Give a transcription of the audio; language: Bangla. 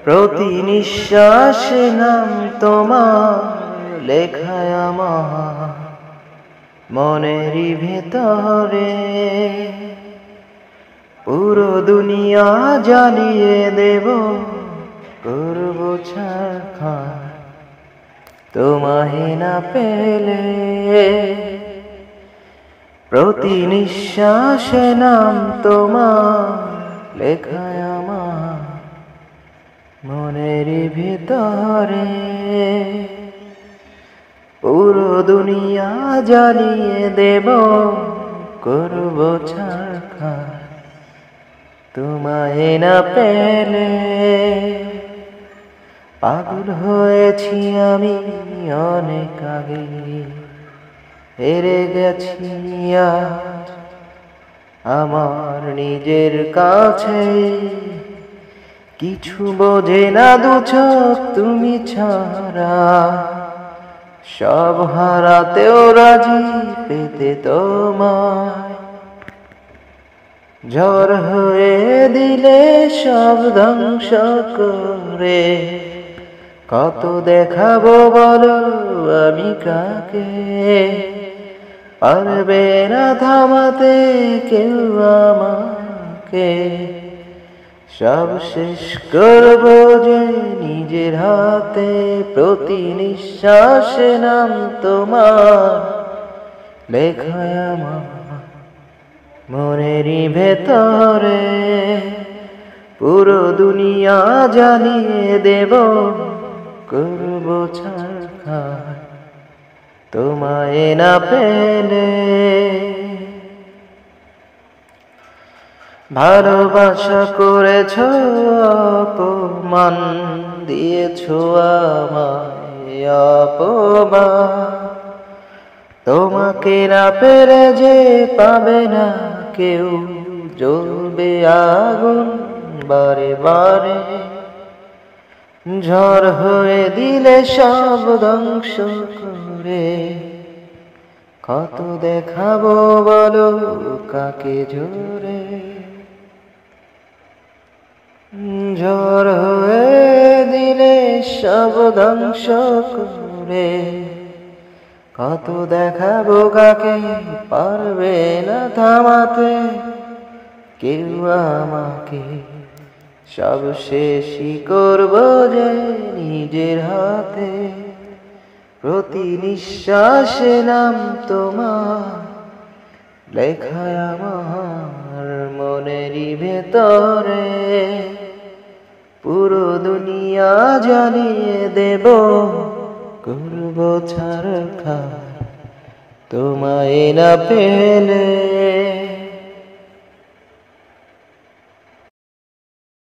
প্রতি নিঃশ্বাসে নাম তোমার লেখায় আমার মনেরই ভেতরে। পুরো দুনিয়া জ্বালিয়ে দেব, করব ছারখার তোমায় না পেলে। প্রতি নিঃশ্বাসে নাম তোমার লেখায় আমার মনেরই ভেতরে। পুরো দুনিয়া জ্বালিয়ে দেব, করব ছারখার তোমায় না পেলে। পাগল হয়েছি আমি অনেক আগে, হেরে গেছি আজ আমার নিজের কাছে। কিছু বোঝে না দু চোখ তুমি ছাড়া, সব হারাতেও রাজি পেতে তোমায়। ঝড় হয়ে দিলে সব ধ্বংস করে, কত দেখাবো বলো আমি কাকে। পারবে না থামাতে কেউ আমাকে, সব শেষ করব যে নিজের হাতে। প্রতি নিঃশ্বাসে নাম তোমার লেখায় আমার মনেরই ভেতরে। পুরো দুনিয়া জ্বালিয়ে দেব, করব ছারখার তোমায় না পেলে। ভালোবাসা করেছ অপমান, দিয়েছ আমায় অপমান। তোমাকে না পেরে যে পাবে না কেউ, জ্বলবে আগুন বারে বারে। ঝড় হয়ে দিলে সব ধ্বংস করে, কত দেখাবো বলো কাকে জোরে। ঝড় হয়ে দিলে সব ধ্বংস করে, কত দেখাবো কাকে। পারবে না থামাতে কেউ আমাকে, সব শেষই করব যে নিজের হাতে। প্রতি নিঃশ্বাসে নাম তোমার লেখায় আমার মনেরই ভেতরে। পুরো দুনিয়া জ্বালিয়ে দেব, করব ছারখার তোমায় না পেলে।